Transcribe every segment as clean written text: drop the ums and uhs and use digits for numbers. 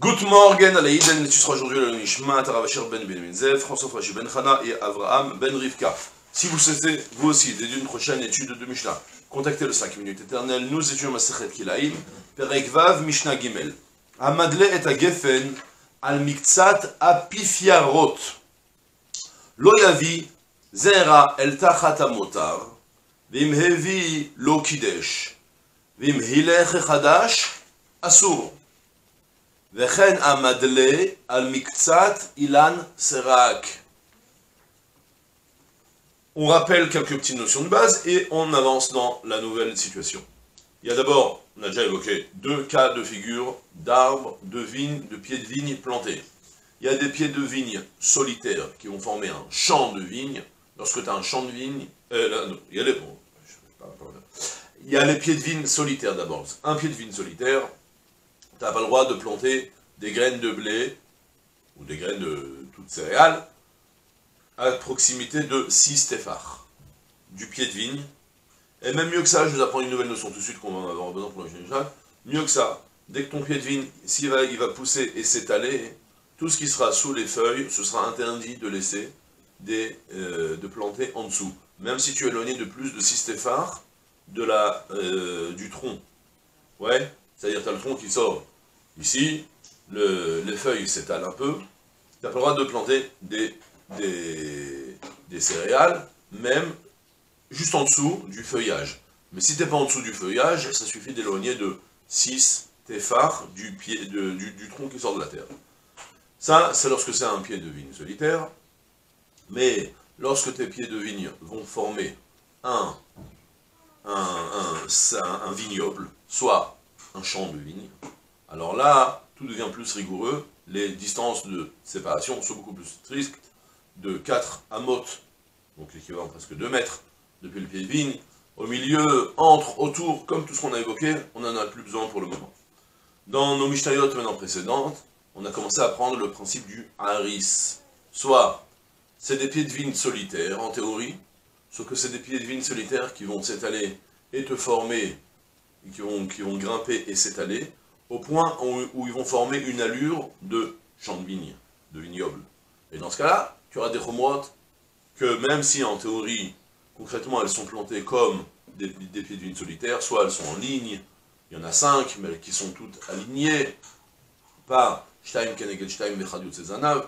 Good morning, Alaïden, tu seras aujourd'hui le Nishmat, Ravachir ben Benzev, François Frachi ben Chana et Avraham ben Rivka. Si vous souhaitez, vous aussi, dédier une prochaine étude de Mishnah, contactez le 5 minutes éternelles, nous étudions Masechet Kilaim, Perek Vav, Mishnah Gimel. Amadle et Agefen, al Miktsat Apifiarot. Lo yavi, Zera el Tachat Amotar, Vim Hevi Lo Kidesh, Vim Hilech Chadash, Asur. Vechen amadle al miktsat ilan serak. On rappelle quelques petites notions de base et on avance dans la nouvelle situation. Il y a d'abord, on a déjà évoqué, deux cas de figure d'arbres, de vignes, de pieds de vigne plantés. Il y a des pieds de vigne solitaires qui vont former un champ de vigne. Lorsque tu as un champ de vigne, il y a les pieds de vigne solitaires d'abord. Un pied de vigne solitaire, tu n'as pas le droit de planter des graines de blé ou des graines de toutes céréales à proximité de 6 téphars du pied de vigne. Et même mieux que ça, je vous apprends une nouvelle notion tout de suite qu'on va avoir besoin pour le général. Mieux que ça, dès que ton pied de vigne, s'il va, il va pousser et s'étaler, tout ce qui sera sous les feuilles, ce sera interdit de laisser de planter en dessous. Même si tu es éloigné de plus de 6 téphars du tronc. Ouais, c'est-à-dire tu as le tronc qui sort ici, les feuilles s'étalent un peu, tu n'as pas le droit de planter des céréales, même juste en dessous du feuillage. Mais si tu n'es pas en dessous du feuillage, ça suffit d'éloigner de 6 téphars du tronc qui sort de la terre. Ça, c'est lorsque c'est un pied de vigne solitaire, mais lorsque tes pieds de vigne vont former un vignoble, soit un champ de vigne, alors là, tout devient plus rigoureux, les distances de séparation sont beaucoup plus strictes, de 4 amot, donc l'équivalent presque 2 mètres, depuis le pied de vigne, au milieu, entre, autour, comme tout ce qu'on a évoqué, on n'en a plus besoin pour le moment. Dans nos Mishnayot maintenant précédentes, on a commencé à prendre le principe du haris, soit c'est des pieds de vigne solitaires, en théorie, sauf que c'est des pieds de vigne solitaires qui vont s'étaler et te former, qui vont grimper et s'étaler, au point où ils vont former une allure de champ de vigne, de vignoble. Et dans ce cas-là, tu auras des chomrotes que même si en théorie, concrètement, elles sont plantées comme des pieds de vigne solitaires, soit elles sont en ligne, il y en a 5, mais qui sont toutes alignées, pas Shtaim Keneged Shtaim Vechadiut Sezanav.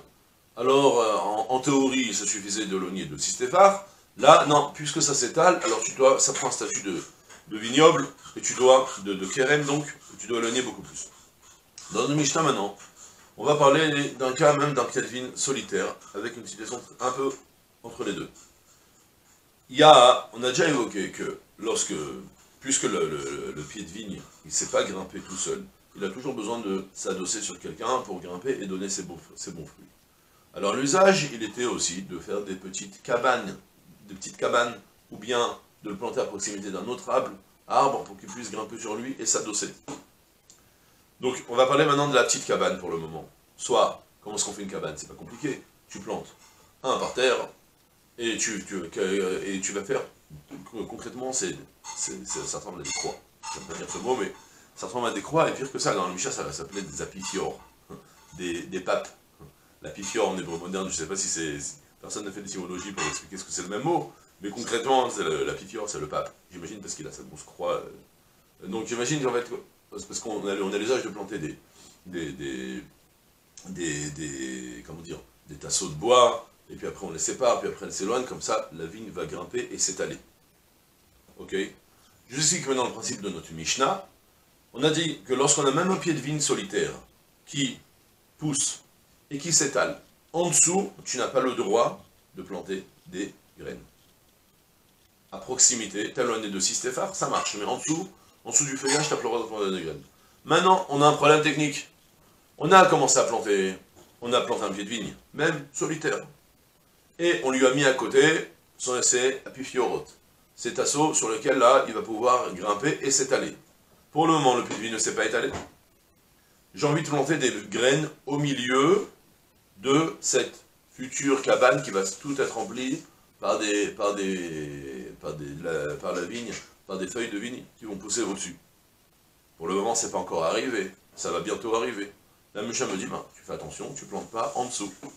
Alors, en théorie, il suffisait de l'éloigner de 6 téphars. Là, non, puisque ça s'étale, alors ça prend un statut de vignoble, et tu dois, de kérem donc, tu dois éloigner beaucoup plus. Dans le Mishnah maintenant, on va parler d'un cas même d'un pied de vigne solitaire, avec une situation un peu entre les deux. On a déjà évoqué que puisque le pied de vigne, il ne sait pas grimper tout seul, il a toujours besoin de s'adosser sur quelqu'un pour grimper et donner ses bons fruits. Alors l'usage, il était aussi de faire des petites cabanes, ou bien de le planter à proximité d'un autre arbre pour qu'il puisse grimper sur lui et s'adosser. Donc on va parler maintenant de la petite cabane pour le moment. Soit, comment est-ce qu'on fait une cabane? C'est pas compliqué. Tu plantes un par terre et tu vas faire, concrètement, ça ressemble à des croix. Je ne vais pas dire ce mot, mais ça ressemble à des croix, et pire que ça, dans le Mishnah, ça va s'appeler des apifiors, des papes. L'apifior en hébreu moderne, je ne sais pas si personne n'a fait d'étymologie pour expliquer ce que c'est le même mot, mais concrètement, l'apifior, c'est le pape. J'imagine parce qu'il a cette grosse croix. Donc j'imagine qu'en fait, parce qu'on a l'usage de planter des tasseaux de bois, et puis après on les sépare, puis après elles s'éloignent, comme ça la vigne va grimper et s'étaler. Ok? Je vous explique maintenant le principe de notre Mishnah. On a dit que lorsqu'on a même un pied de vigne solitaire qui pousse et qui s'étale, en dessous, tu n'as pas le droit de planter des graines. À proximité, t'éloigné de 6 téphars, ça marche, mais en dessous du feuillage, tu n'as pas le droit de planter des graines. Maintenant, on a un problème technique. On a commencé à planter, on a planté un pied de vigne, même solitaire. Et on lui a mis à côté son essai apifiorot, cet assaut sur lequel là, il va pouvoir grimper et s'étaler. Pour le moment, le pied de vigne ne s'est pas étalé. J'ai envie de planter des graines au milieu de cette future cabane qui va tout être remplie par la vigne, par des feuilles de vigne qui vont pousser au-dessus. Pour le moment, c'est pas encore arrivé, ça va bientôt arriver. La Mishnah me dit, ben, tu fais attention, tu plantes pas en dessous. Tu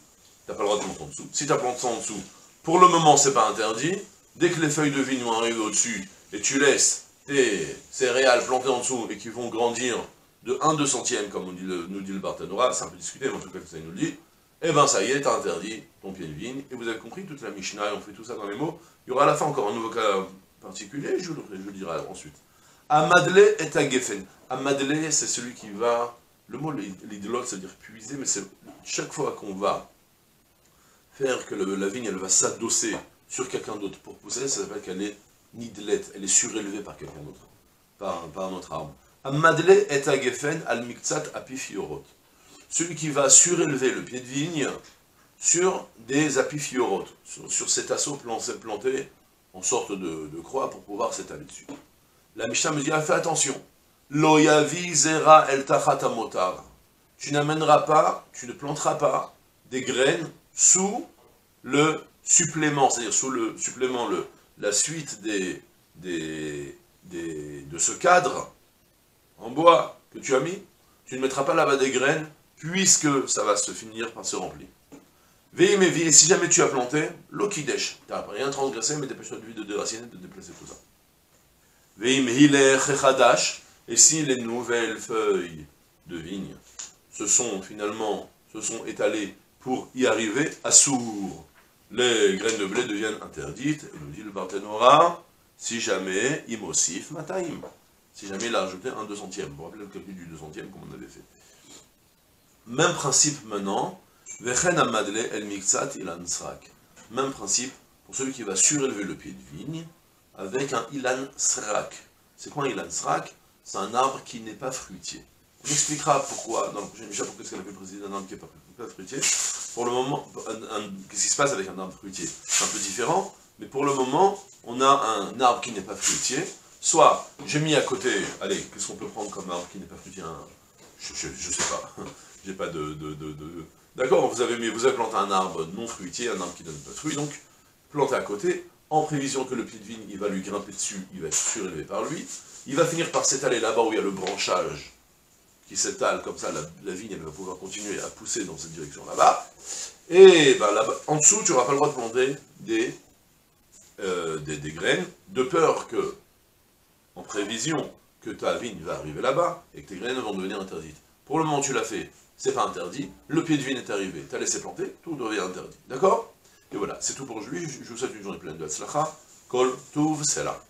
n'as pas le droit de planter en dessous. Si tu as planté ça en dessous, pour le moment, c'est pas interdit. Dès que les feuilles de vigne vont arriver au-dessus, et tu laisses tes céréales plantées en dessous, et qui vont grandir de 1/2 centième, comme nous dit le Barthénora, c'est un peu discuté, mais en tout cas, ça nous le dit, eh ben ça y est, t'as interdit ton pied de vigne, et vous avez compris toute la Mishnah, et on fait tout ça dans les mots. Il y aura à la fin encore un nouveau cas particulier, je le dirai ensuite. Amadle est à Geffen. Amadle, c'est celui qui va... Le mot l'idolote, c'est-à-dire puiser, mais c'est chaque fois qu'on va faire que la vigne, elle va s'adosser sur quelqu'un d'autre pour pousser, ça s'appelle qu'elle est nidlette, elle est surélevée par quelqu'un d'autre, par un autre arbre. Amadle est à Geffen, al miktsat apifiorot. Celui qui va surélever le pied de vigne sur des apifiorot, sur cet assaut planté en sorte de croix pour pouvoir s'étaler dessus. La Mishnah me dit, fais attention. Lo yavi zera el tachat amotar. Tu n'amèneras pas, tu ne planteras pas des graines sous le supplément, c'est-à-dire sous le supplément, la suite de ce cadre en bois que tu as mis. Tu ne mettras pas là-bas des graines, puisque ça va se finir par se remplir. Veille mais vie, et si jamais tu as planté, l'okidesh, tu n'as rien transgressé, mais dépêche-toi de déraciner, de déplacer tout ça. Veim hiler chadash, et si les nouvelles feuilles de vigne se sont étalées pour y arriver, assour, les graines de blé deviennent interdites, et nous dit le Barthénora, si jamais imosif mataim, si jamais il a rajouté 1/2 centième, vous vous rappelez le calcul du 2 centième comme on avait fait. Même principe maintenant, vechen amadle el miktsat ilan srak, même principe pour celui qui va surélever le pied de vigne, avec un ilan srak. C'est quoi un ilan srak? C'est un arbre qui n'est pas fruitier. On expliquera pourquoi, dans le prochain Mishnah, pourquoi est-ce qu'elle a fait préciser un arbre qui n'est pas fruitier. Pour le moment, qu'est-ce qui se passe avec un arbre fruitier? C'est un peu différent, mais pour le moment, on a un arbre qui n'est pas fruitier. Soit, j'ai mis à côté, allez, qu'est-ce qu'on peut prendre comme arbre qui n'est pas fruitier? Je sais pas, j'ai pas D'accord, vous avez planté un arbre non fruitier, un arbre qui ne donne pas de fruits, donc planté à côté, en prévision que le pied de vigne, il va lui grimper dessus, il va être surélevé par lui, il va finir par s'étaler là-bas où il y a le branchage qui s'étale, comme ça la vigne elle va pouvoir continuer à pousser dans cette direction là-bas, et ben, là-bas, en dessous tu n'auras pas le droit de planter des graines, de peur que, en prévision que ta vigne va arriver là-bas, et que tes graines vont devenir interdites. Pour le moment tu l'as fait, c'est pas interdit, le pied de vigne est arrivé, tu as laissé planter, tout devient interdit, d'accord? Et voilà, c'est tout pour aujourd'hui, je vous souhaite une journée pleine de Hatzlacha, Kol Tuv Sela.